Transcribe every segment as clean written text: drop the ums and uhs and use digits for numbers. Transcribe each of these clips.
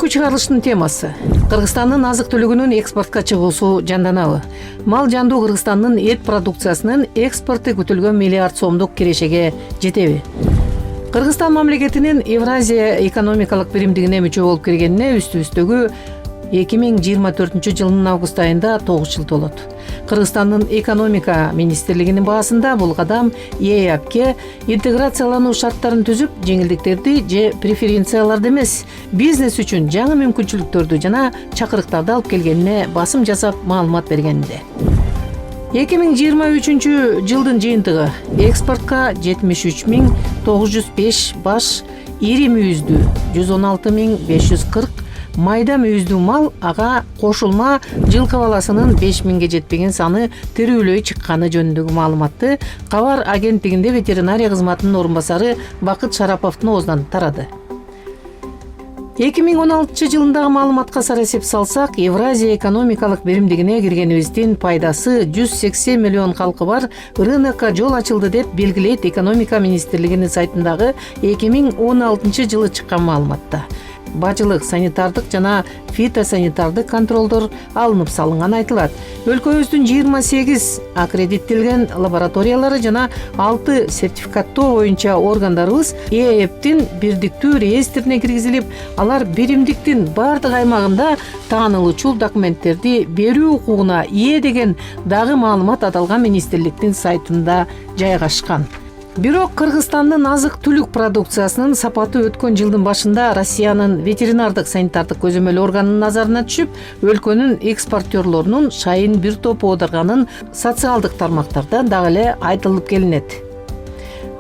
Бүгүнкү чыгарылыштын темасы Кыргызстандын азык-түлүгүнүн экспортко чыгуусу жанданабы? Мал жандуу Кыргызстандын эт продукциясынын экспорту күтүлгөн миллиард сомдук кирешеге жетеби? Кыргызстан мамлекетинин Евразия экономикалык биримдигине мүчө болуп киргенине үстүбүздөгү 2024 жылдын август айында 9 жыл толот. Кыргызстандын экономика министрлигинин баасында бул кадам ЕАПке интеграциялануу шарттарын түзүп, жеңилдиктерди же преференцияларды эмес, бизнес үчүн жаңы мүмкүнчүлүктөрдү жана чакырыктарды алып келгенине басым жасап маалымат бергенде. 2023 жылдын жыйынтыгы экспортко 73.905 баш ири мүйүздүү, 116.540 майда мүйүздүү мал, ага кошулма жылкы баласынын 5000ге жетпеген саны тирүүлөй чыкканы жөнүндөгү маалыматты Кабар агенттигинде ветеринария кызматынын орун басары Бакыт Шараповдун оозунан тарады. 2016 жылындагы маалыматка сараэсеп салсак, Евразия экономикалык биримдигине киргенибиздин пайдасы 180 миллион калкы бар рынокко жол ачылды деп белгилейт экономика министрлигинин сайтындагы 2016 жылы чыккан маалыматта. Бажылык, санитардык жана фитосанитардык контролдор алынып салынган айтылат. Өлкөбүздүн 28 аккредиттелген лабораториялары жана 6 сертификаттоо боюнча органдарыбыз ЕАПтин бирдиктүү реестрине киргизилип, алар биримдиктин бардык аймагында таанылуучу документтерди берүү укугуна ээ деген дагы маалымат аталган министрликтин сайтында жайгашкан. Бирок Кыргызстандын азык-түлүк продукциясынын сапаты өткөн жылдын башында Россиянын ветеринардык санитардык көзөмөл органынын назарына түшүп, өлкөнүн экспортерлорунун шайын бир топ оодарганын социалдык тармактарда дагы эле айтылып келинет.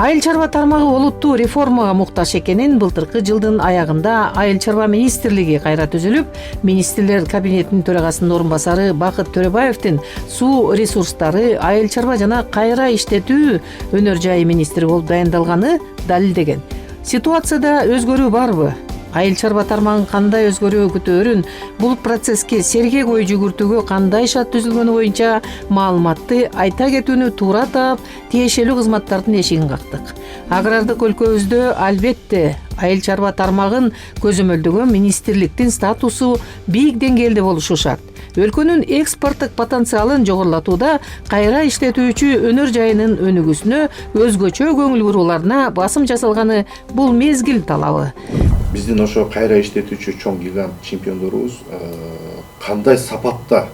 Айыл чарба тармагы олуттуу реформага муктаж экенин былтыркы жылдын аягында Айыл чарба министрлиги кайра түзүлүп, министрлер кабинетинин төрагасынын орун басары Бакыт Төрөбаевдин суу ресурстары, айыл чарба жана кайра иштетүү өнөр жайы министри болуп дайындалганы далилдеген. Ситуацияда өзгөрүү барбы? Айыл чарба тармагын кандай өзгөрүү күтөөрүн, бул процесске сергек ой жүгүртүүгө кандай шарт түзүлгөнү боюнча маалыматты айта кетүүнү туура таап, тиешелүү кызматтардын эшигин кактык. Агрардык өлкөбүздө албетте айыл чарба тармагын көзөмөлдөгөн министрликтин статусу бийик деңгээлде болушу шарт. Өлкөнүн экспорттук потенциалын жогорулатууда кайра иштетүүчү өнөр жайынын өнүгүүсүнө өзгөчө көңүл бурууларына басым жасалганы бул мезгил талабы. Биздин ошо кайра иштетүүчү чоң гигант чемпиондорубуз кандай сапатта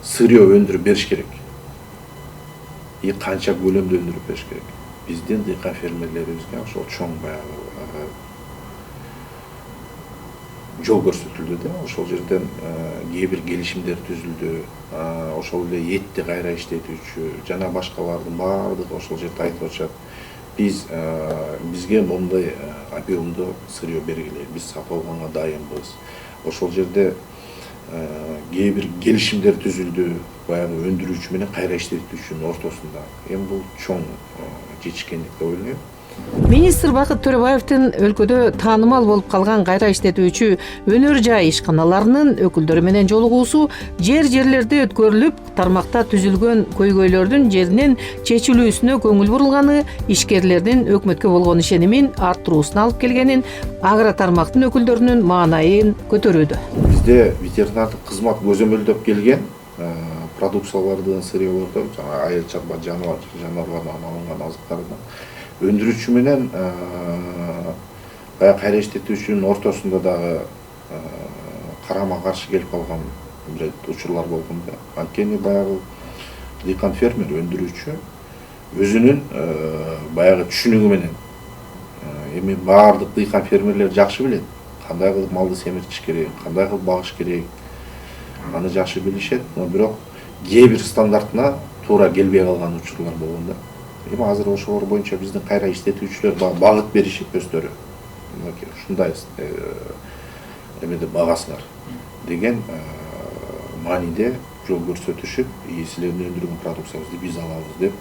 сырьё өндүрүп бериш керек и канча көлөмдө өндүрүп бериш керек. Биздин дыйкан фермерлерибизге ошол чоң баягы жол көрсөтүлдү да. Ошол жерден кээ бир келишимдер түзүлдү. Ошол эле этти кайра иштетүүчү жана башкалардын баардыгы ошол жерде айтып атышат. Бизге мондай объемдо сырьё бергиле, биз сатып алганга дайынбыз. Ошол жерде кээ бир келишимдер түзүлдү, баягы өндүрүүчү менен кайра иштетүүчүнүн ортосунда. Эми бул чоң жетишкендик деп ойлойм. Министр Бакыт Төрөбаевдин өлкөдө таанымал болуп калган кайра иштетүүчү өнөр жай ишканаларынын өкүлдөрү менен жолугуусу жерлерде өткөрүлүп, тармакта түзүлгөн көйгөйлөрдүн жеринен чечилүүсүнө көңүл бурулганы, ишкерлердин өкмөткө болгон ишенимин арттыруусуна алып келгенин агротармактын өкүлдөрүнүн маанайын көтөрүүдө. Бизде ветеринардык кызмат көзөмөлдөп келген продукциялардын, сырьёлордун, айыл чарба жаныбарлардан алынган азыктардан өндүрүүчү менен баягы кайра иштетүүчүнүн ортосунда дагы карама каршы келип калган бир учурлар болгон да. Анткени баягы дыйкан фермер өндүрүүчү өзүнүн баягы түшүнүгү менен, эми баардык дыйкан фермерлер жакшы билет кандай кылып малды семиртиш керек, кандай кылып багыш керек, аны жакшы билишет, но бирок кээ бир стандартына туура келбей калган учурлар болгон да. Эми азыр ошолор боюнча биздин кайра иштетүүчүлөр багыт беришип өздөрү. Мынакей ушундай эмеде багасыңар деген мааниде жол көрсөтүшүп, силердин өндүргөн продукциябызды биз алабыз деп,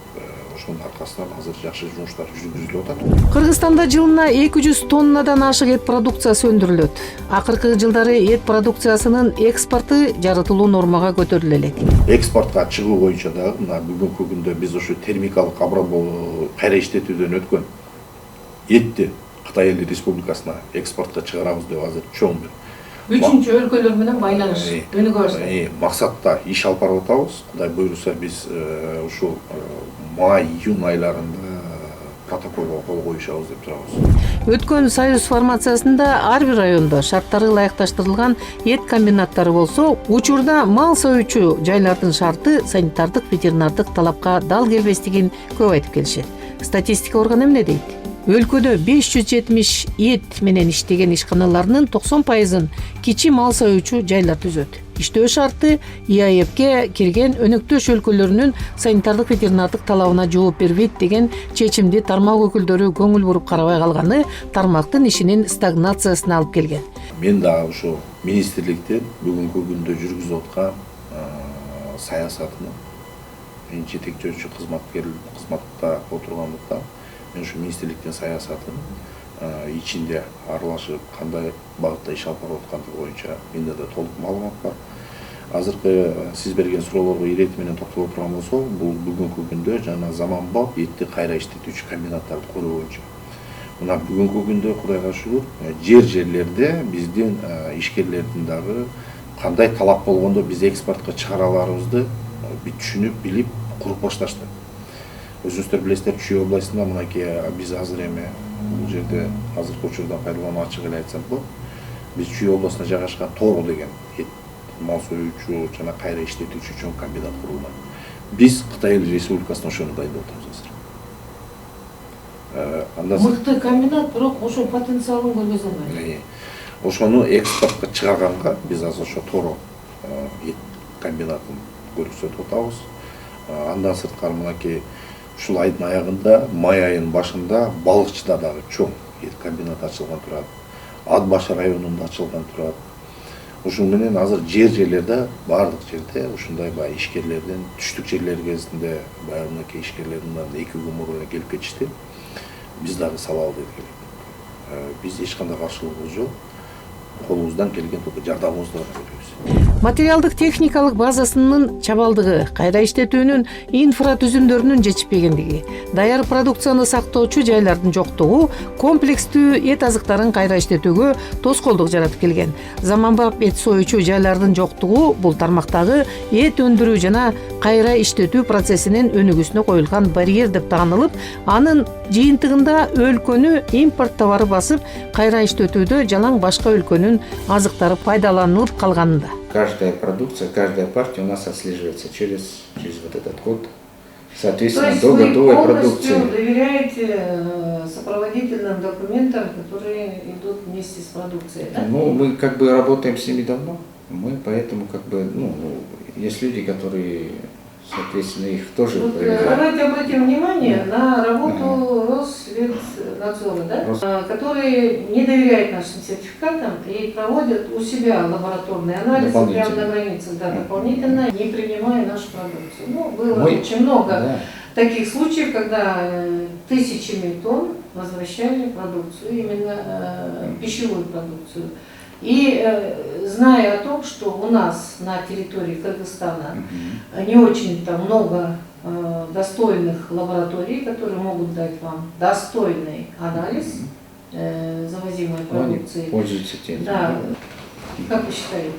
ошонун аркасынан азыр жакшы жумуштар жүргүзүлүп атат. Кыргызстанда жылына 200 тоннадан ашык эт продукциясы өндүрүлөт. Акыркы жылдары эт продукциясынын экспорту жарытылуу нормага көтөрүлө элек. Экспортко чыгуу боюнча дагы мына бүгүнкү күндө биз ушу термикалык кайра иштетүүдөн өткөн этти Кытай Эл Республикасына экспортко чыгарабыз деп азыр чоң бир үчүнчү өлкөлөр менен байланыш өнүгө баштады. максатта иш алып барып атабыз. Кудай буйруса биз ушул май-июнь айларында протоколго кол коюшабыз деп турабыз. Өткөн Союз формациясында ар бир райондо шарттары ылайыкташтырылган эт комбинаттары болсо, учурда мал союучу жайлардын шарты санитардык ветеринардык талапка дал келбестигин көп айтып келишет. Статистика органы эмне дейт? Өлкөдө 570 эт менен иштеген ишканаларынын 90%-ын кичи мал союучу жайлар түзөт. Иштөө шарты ИАЭПке кирген өнөктөш өлкөлөрүнүн санитардык ветеринардык талабына жооп бербейт деген чечимди тармак өкүлдөрү көңүл буруп карабай калганы тармактын ишинин стагнациясына алып келген. Мен дагы ушу министрликтен бүгүнкү күндө жүргүзүп аткан саясатыны мен жетекчи кызматта отургандыктан мен ушу министрликтин саясатын ичинде аралашып кандай багытта иш алып барып аткандыгы боюнча менде да толук маалымат бар. Азыркы сиз берген суроолорго ирети менен токтоло турган болсок, бул бүгүнкү күндө жана заманбап этти кайра иштетүүчү комбинаттарды куруу боюнча. Мына бүгүнкү күндө Кудайга шүгүр, жерлерде биздин ишкерлердин дагы кандай талап болгондо биз экспортко чыгара аларыбызды түшүнүп, билип куруп башташты. Өзүңүздөр билесиздер, Чүй областында мынакей биз азыр эми бул жерде азыркы учурда пайдаланып ачык эле айтсам болот. Биз Чүй областында жайгашкан Торо деген мал союучу жана кайра иштетүүчү чоң комбинат курулган. Биз Кытай Эл Республикасына ошону дайындап атабыз азыр. Мыкты комбинат, бирок ошо потенциалын көргөзө албайт. Ошону экспортко чыгарганга биз азыр ошо Торо эт комбинатын көрсөтүп атабыз. Андан сырткары мынакей ушул айдын аягында, май айынын башында Балыкчыда дагы чоң эт комбинат ачылган турат. Ат башы районунда ачылган турат. Ушун менен азыр жерлерде баардык жерде ушундай баягы ишкерлердин түштүк жерлер кезинде баягы мынакей ишкерлердин эки күн мурун келип кетишти. Биз дагы салалы дедик. Биз эч кандай каршылыгыбыз жок. Колубуздан келген жардамыбызды беребиз. Материалдык техникалык базасынын чабалдыгы, кайра иштетүүнүн инфратүзүмдөрүнүн жетишпегендиги, даяр продукцияны сактоочу жайлардын жоктугу комплекстүү эт азыктарын кайра иштетүүгө тоскоолдук жаратып келген. Заманбап эт союучу жайлардын жоктугу бул тармактагы эт өндүрүү жана кайра иштетүү процессинин өнүгүүсүнө коюлган барьер деп таанылып, анын жыйынтыгында өлкөнү импорт товары басып, кайра иштетүүдө жалаң башка өлкөнүн азыктары пайдаланылып калганында. Каждая продукция, каждая партия у нас отслеживается через вот этот код. Соответственно, до готовой продукции. То есть вы полностью доверяете сопроводительным документам, которые идут вместе с продукцией, да? Ну, мы как бы работаем с ними давно. Мы поэтому как бы, есть люди, которые, соответственно, их тоже проверяют. Давайте обратим внимание на работу Росветнадзора, да? Которые не доверяют нашим сертификатам и проводят у себя лабораторные анализы прямо на границах, да, дополнительно, не принимая нашу продукцию. Было очень много таких случаев, когда тысячами тонн возвращали продукцию, именно пищевую продукцию. И зная о том, что у нас на территории Кыргызстана не очень-то много достойных лабораторий, которые могут дать вам достойный анализ завозимой продукции. Пользуются тем. Да. Как вы считаете?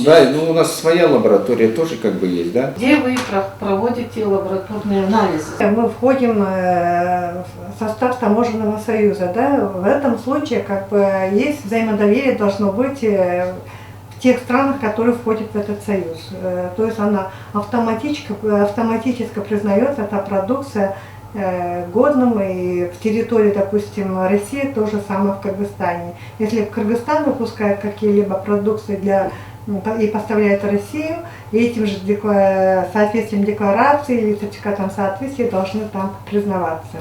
Да, у нас своя лаборатория тоже как бы есть, да? Где вы проводите лабораторные анализы? Мы входим в состав таможенного союза, да? В этом случае как бы есть взаимодоверие должно быть в тех странах, которые входят в этот союз. То есть она автоматически признается, эта продукция годным, и в территории, допустим, России то же самое в Кыргызстане. Если Кыргызстан выпускает какие-либо продукции и поставляет в Россию, и этим же соответствием декларации или сертификатом соответствия должны там признаваться.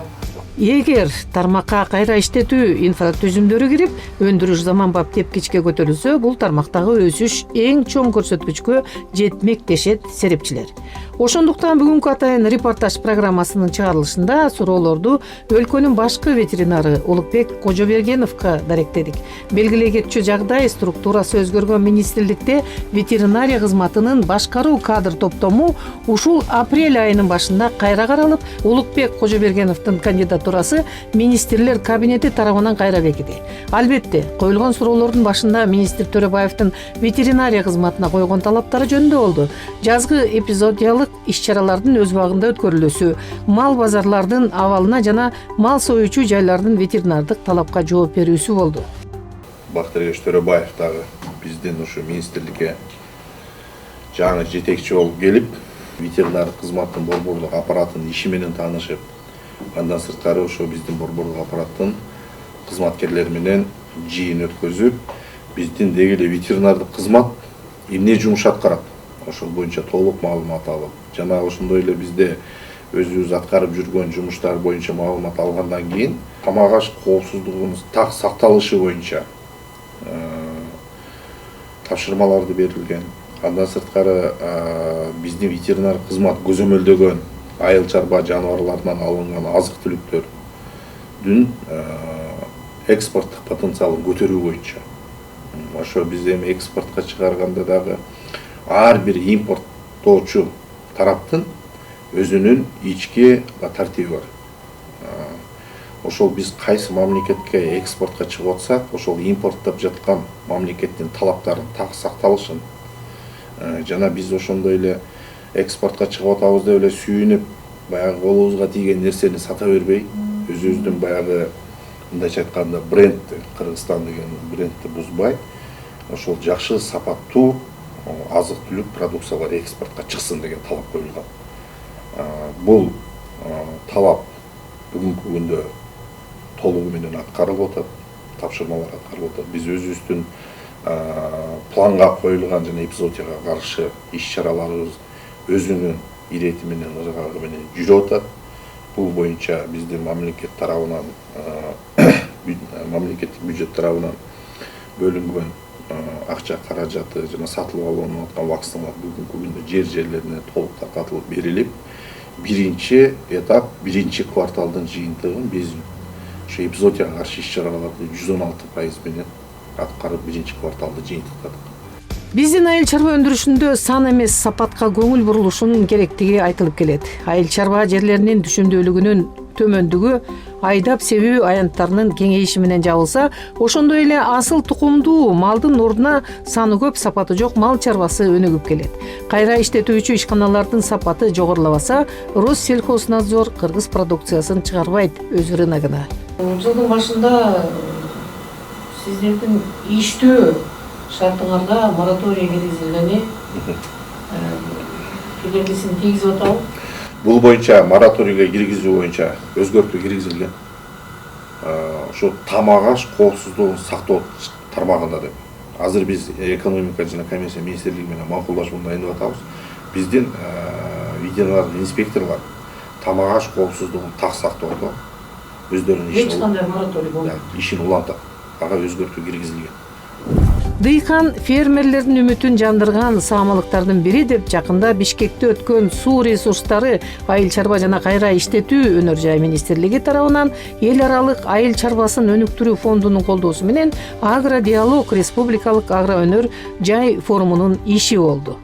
Эгер тармакка кайра иштетүү инфратүзүмдөрү кирип, өндүрүш заманбап тепкичке көтөрүлсө, бул тармактагы өсүш эң чоң көрсөткүчкө жетмек дешет серепчилер. Ошондуктан бүгүнкү атайын репортаж программасынын чыгарылышында суроолорду өлкөнүн башкы ветеринары Улукбек Кожобергеновго даректедик. Белгилей кетчү жагдай, структурасы өзгөргөн министрликте ветеринария кызматынын башкаруу кадр топтому ушул апрель айынын башында кайра каралып, Улукбек Кожобергеновдун кандидатурасы министрлер кабинети тарабынан кайра бекиди. Албетте, коюлгон суроолордун башында министр Төрөбаевдин ветеринария кызматына койгон талаптары жөнүндө болду. Жазгы эпизодиялык иш-чаралардын өз убагында өткөрүлүүсү, мал базарлардын абалына жана мал союучу жайлардын ветеринардык талапка жооп берүүсү болду. Бактыргеш Төрөбаев дагы биздин ушу министрликке жаңы жетекчи болуп келип, ветеринардык кызматтын борборлук аппаратынын иши менен таанышып, андан сырткары ошо биздин борборлук аппараттын кызматкерлери менен жыйын өткөзүп, биздин деги эле ветеринардык кызмат эмне жумуш аткарат, ошол боюнча толук маалымат алып, жана ошондой эле бизде өзүбүз аткарып жүргөн жумуштар боюнча маалымат алгандан кийин тамак аш коопсуздугунун так сакталышы боюнча тапшырмаларды берилген. Андан сырткары биздин ветеринар кызмат көзөмөлдөгөн айыл чарба жаныбарларынан алынган азык-түлүктөрдүн экспорттук потенциалын көтөрүү боюнча. Ошо биз эми экспортко чыгарганда дагы ар бир импорттоочу тараптын өзүнүн ички тартиби бар. Ошол биз кайсы мамлекетке экспортко чыгып атсак, ошол импорттоп жаткан мамлекеттин талаптарын так сакталышын, жана биз ошондой эле экспортко чыгып атабыз деп эле сүйүнүп, баягы колубузга тийген нерсени сата бербей, өзүбүздүн баягы мындайча айтканда брендти, Кыргызстан деген брендти бузбай, ошол жакшы сапаттуу азык-түлүк продукциялар экспортко чыксын деген талап коюлган. Бул талап бүгүнкү күндө толугу менен аткарылып атат, тапшырмалар аткарылып атат. Биз өзүбүздүн планга коюлган жана эпизодияга каршы иш-чараларыбыз өзүнүн ирети менен, ыргагы менен жүрүп атат. Бул боюнча биздин мамлекет тарабынан, мамлекеттик бюджет тарабынан бөлүнгөн акча каражаты жана сатылып алынып аткан вакциналар бүгүнкү күндө жерлерине толук таркатылып берилип, биринчи этап, биринчи кварталдын жыйынтыгын биз ошо эпизодияга каршы иш-чараларды 116% менен аткарып, биринчи кварталды жыйынтыктадык. Биздин айыл чарба өндүрүшүндө сан эмес сапатка көңүл бурулушунун керектиги айтылып келет. Айыл чарба жерлеринин түшүмдүүлүгүнүн төмөндүгү айдап себүү аянттарынын кеңейиши менен жабылса, ошондой эле асыл тукумдуу малдын ордуна саны көп, сапаты жок мал чарбасы өнүгүп келет. Кайра иштетүүчү ишканалардын сапаты жогорулабаса, Россельхознадзор кыргыз продукциясын чыгарбайт өз рыногуна. Жылдын башында сиздердин иштөө шартыңарга мораторий киргизилгени кедергисин тийгизип атабы? Бул боюнча мораторийге киргизүү боюнча өзгөртүү киргизилген. Ошо тамак аш коопсуздугун сактоо тармагында деп. Азыр биз экономика жана комиссия министрлиги менен макулдашууну дайындап атабыз. Биздин ветеринардык инспекторлор тамак аш коопсуздугун так сактоодо өздөрүнүн ишин эч кандай мораторий болбойт. Ишин улантат. Ага өзгөртүү киргизилген. Дыйкан фермерлердин үмүтүн жандырган саамалыктардын бири деп жакында Бишкекте өткөн суу ресурстары, айыл чарба жана кайра иштетүү өнөр жай министрлиги тарабынан эл аралык айыл чарбасын өнүктүрүү фондунун колдоосу менен Агродиалог республикалык агро өнөр жай форумунун иши болду.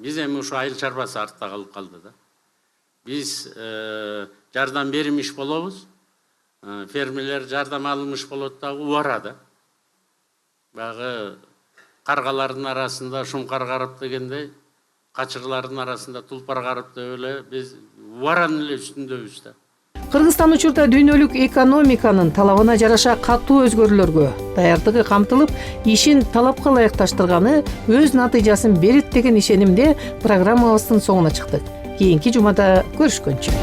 Биз эми ушу айыл чарбасы артта калып калды да. Биз жардам берилмиш болобуз. Фермерлер жардам алынмыш болот дагы убарада. Багы каргалардын арасында шумкар карып дегендей, качырлардын арасында тулпар карып деп эле биз убаранын эле үстүндөбүз да. Кыргызстан учурда дүйнөлүк экономиканын талабына жараша катуу өзгөрүүлөргө даярдыгы камтылып, ишин талапка ылайыкташтырганы өз натыйжасын берет деген ишенимде программабыздын соңуна чыктык. Кийинки жумада көрүшкөнчө.